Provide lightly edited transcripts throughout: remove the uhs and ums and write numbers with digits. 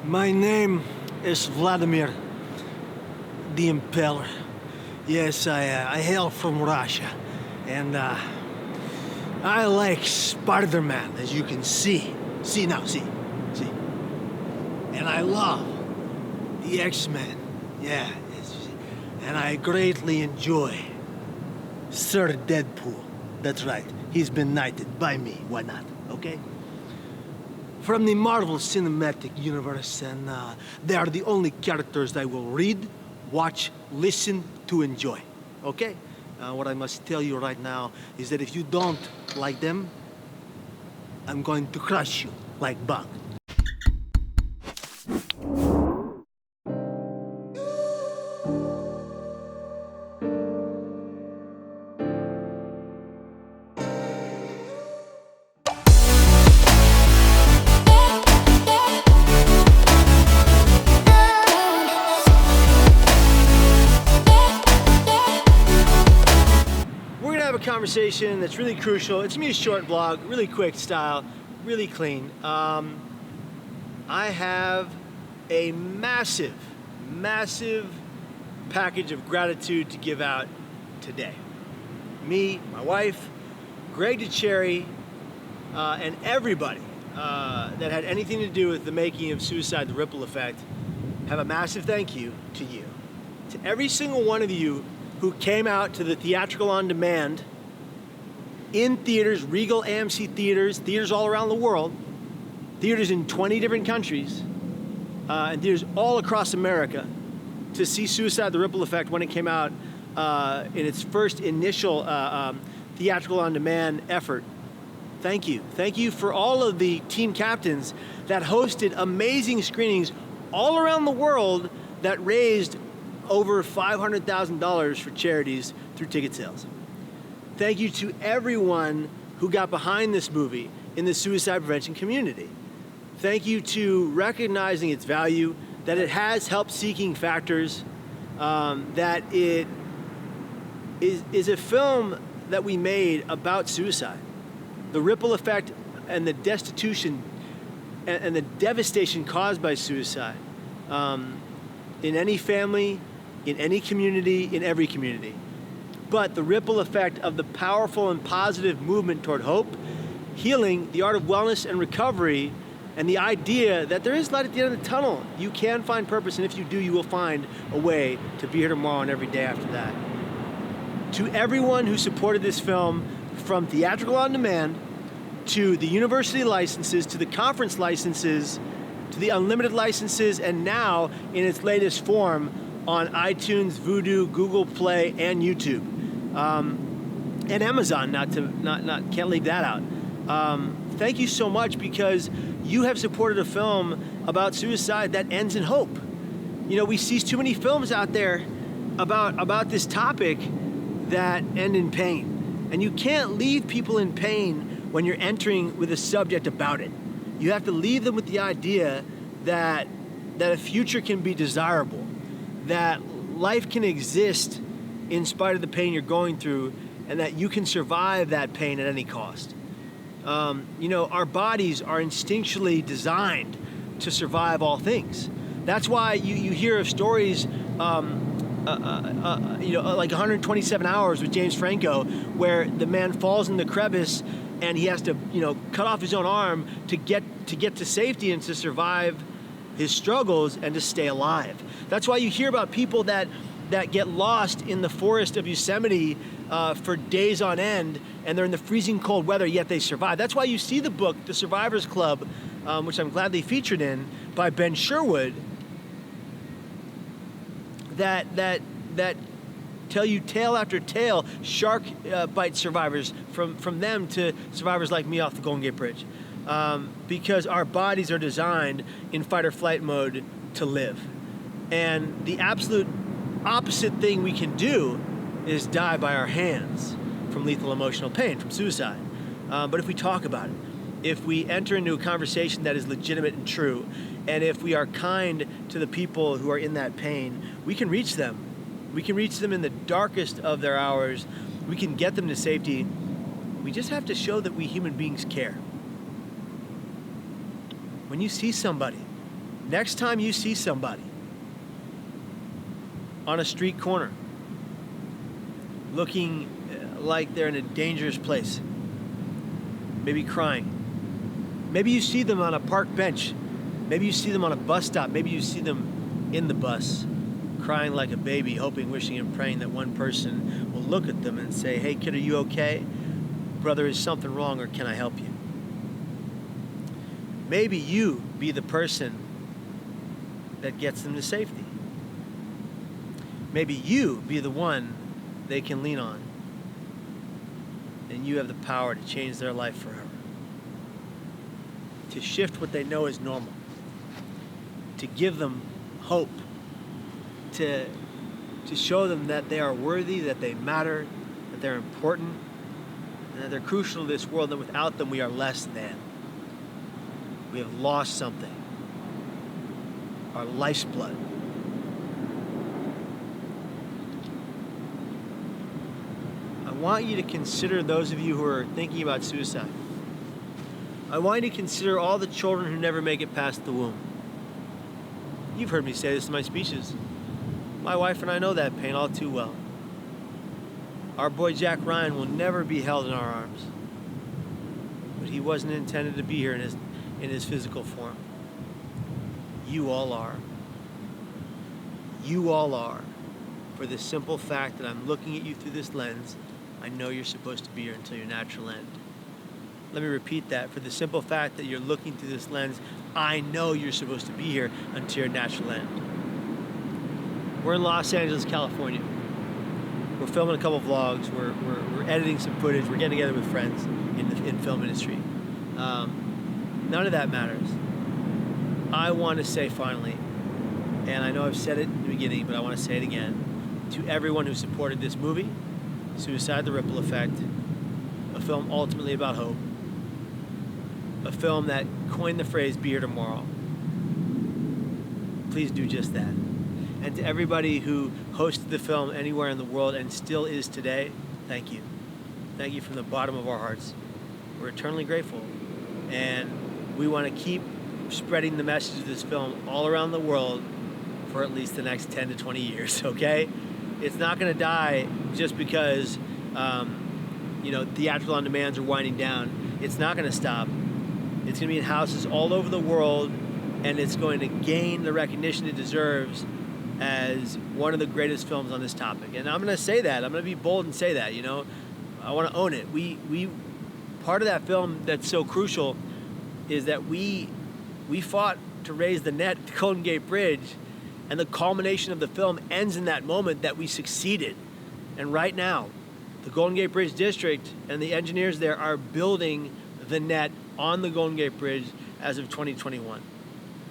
My name is Vladimir the Impaler. Yes, I hail from Russia, and I like Spider-Man, as you can see. See. And I love the X-Men, yeah. And I greatly enjoy Sir Deadpool. That's right, he's been knighted by me, why not, okay? From the Marvel Cinematic Universe, and they are the only characters I will read, watch, listen to, enjoy, okay? What I must tell you right now is that if you don't like them, I'm going to crush you like bug. Conversation that's really crucial. It's gonna be a short vlog, really quick style, really clean. I have a massive package of gratitude to give out today. Me, my wife, Greg DeCherry, and everybody that had anything to do with the making of Suicide: The Ripple Effect have a massive thank you to you. To every single one of you who came out to the theatrical on demand in theaters, Regal AMC theaters all around the world, theaters in 20 different countries, and theaters all across America to see Suicide: The Ripple Effect when it came out in its first initial theatrical on demand effort. Thank you. Thank you for all of the team captains that hosted amazing screenings all around the world that raised over $500,000 for charities through ticket sales. Thank you to everyone who got behind this movie in the suicide prevention community. Thank you to recognizing its value, that it has help-seeking factors, that it is a film that we made about suicide. The ripple effect and the destitution and the devastation caused by suicide in any family, in any community, in every community. But the ripple effect of the powerful and positive movement toward hope, healing, the art of wellness and recovery, and the idea that there is light at the end of the tunnel. You can find purpose, and if you do, you will find a way to be here tomorrow and every day after that. To everyone who supported this film, from theatrical on demand, to the university licenses, to the conference licenses, to the unlimited licenses, and now in its latest form on iTunes, Vudu, Google Play, and YouTube. And Amazon, can't leave that out. Thank you so much, because you have supported a film about suicide that ends in hope. You know, we see too many films out there about this topic that end in pain. And you can't leave people in pain when you're entering with a subject about it. You have to leave them with the idea that a future can be desirable, that life can exist in spite of the pain you're going through, and that you can survive that pain at any cost. You know, our bodies are instinctually designed to survive all things. That's why you hear of stories, like 127 Hours with James Franco, where the man falls in the crevice and he has to, cut off his own arm to get to safety and to survive his struggles and to stay alive. That's why you hear about people that get lost in the forest of Yosemite for days on end, and they're in the freezing cold weather, yet they survive. That's why you see the book, The Survivor's Club, which I'm gladly featured in, by Ben Sherwood, that tell you tale after tale, shark bite survivors, from them to survivors like me off the Golden Gate Bridge. Because our bodies are designed in fight or flight mode to live. And the absolute opposite thing we can do is die by our hands from lethal emotional pain, from suicide. But if we talk about it, if we enter into a conversation that is legitimate and true, and if we are kind to the people who are in that pain, we can reach them. We can reach them in the darkest of their hours. We can get them to safety. We just have to show that we human beings care. When you see somebody Next time you see somebody on a street corner looking like they're in a dangerous place, maybe crying, maybe you see them on a park bench, maybe you see them on a bus stop, maybe you see them in the bus crying like a baby, hoping, wishing, and praying that one person will look at them and say, "Hey kid, are you okay? Brother, is something wrong, or can I help you?" Maybe you be the person that gets them to safety. Maybe you be the one they can lean on, and you have the power to change their life forever, to shift what they know is normal, to give them hope, to show them that they are worthy, that they matter, that they're important, and that they're crucial to this world, and without them we are less than. We have lost something, our life's blood. I want you to consider those of you who are thinking about suicide. I want you to consider all the children who never make it past the womb. You've heard me say this in my speeches. My wife and I know that pain all too well. Our boy Jack Ryan will never be held in our arms, but he wasn't intended to be here in his physical form. You all are. You all are. For the simple fact that I'm looking at you through this lens, I know you're supposed to be here until your natural end. Let me repeat that. For the simple fact that you're looking through this lens, I know you're supposed to be here until your natural end. We're in Los Angeles, California. We're filming a couple vlogs. We're editing some footage. We're getting together with friends in the film industry. None of that matters. I want to say finally, and I know I've said it in the beginning, but I want to say it again, to everyone who supported this movie, Suicide: The Ripple Effect, a film ultimately about hope, a film that coined the phrase "be here tomorrow." Please do just that. And to everybody who hosted the film anywhere in the world and still is today, thank you. Thank you from the bottom of our hearts. We're eternally grateful. And we want to keep spreading the message of this film all around the world for at least the next 10 to 20 years, okay? It's not going to die just because, theatrical on-demands are winding down. It's not going to stop. It's going to be in houses all over the world, and it's going to gain the recognition it deserves as one of the greatest films on this topic. And I'm going to say that. I'm going to be bold and say that, I want to own it. We part of that film that's so crucial is that we fought to raise the net at the Golden Gate Bridge, and the culmination of the film ends in that moment that we succeeded. And right now, the Golden Gate Bridge District and the engineers there are building the net on the Golden Gate Bridge as of 2021.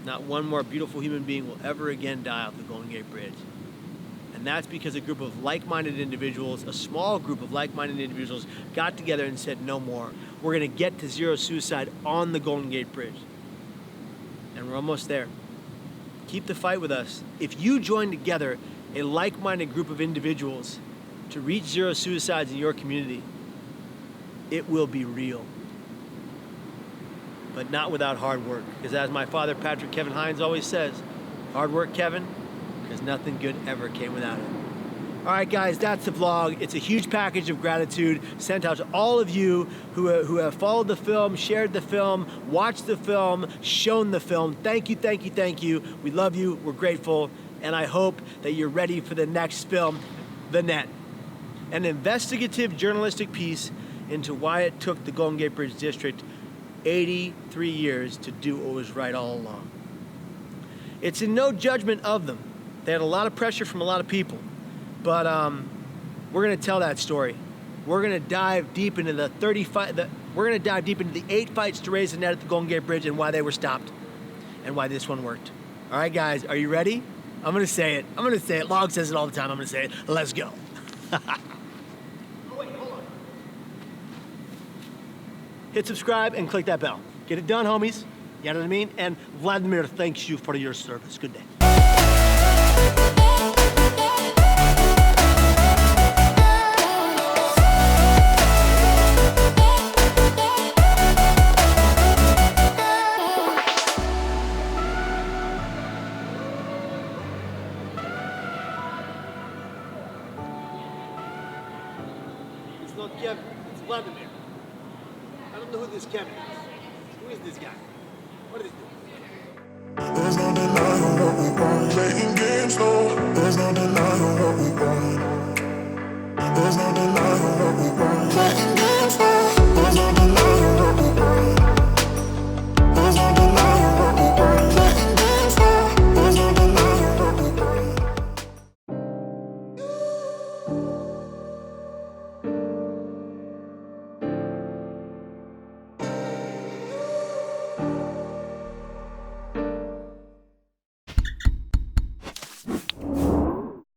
Not one more beautiful human being will ever again die off the Golden Gate Bridge. And that's because a group of like-minded individuals, a small group of like-minded individuals, got together and said, no more. We're going to get to zero suicide on the Golden Gate Bridge. And we're almost there. Keep the fight with us. If you join together a like-minded group of individuals to reach zero suicides in your community, it will be real. But not without hard work. Because as my father, Patrick Kevin Hines, always says, hard work, Kevin, because nothing good ever came without it. All right, guys, that's the vlog. It's a huge package of gratitude sent out to all of you who have followed the film, shared the film, watched the film, shown the film. Thank you, thank you, thank you. We love you. We're grateful. And I hope that you're ready for the next film, The Net, an investigative journalistic piece into why it took the Golden Gate Bridge District 83 years to do what was right all along. It's in no judgment of them. They had a lot of pressure from a lot of people, but we're going to tell that story. We're going to dive deep into the 8 fights to raise the net at the Golden Gate Bridge and why they were stopped and why this one worked. All right, guys, are you ready? I'm going to say it. Log says it all the time. I'm going to say it. Let's go. Hit subscribe and click that bell. Get it done, homies. You know what I mean? And Vladimir thanks you for your service. Good day. not Kevin. It's Vladimir. I don't know who this Kevin is. Who is this guy? What is this? There's no denying what we want. Playing games, no. There's no denying what we want.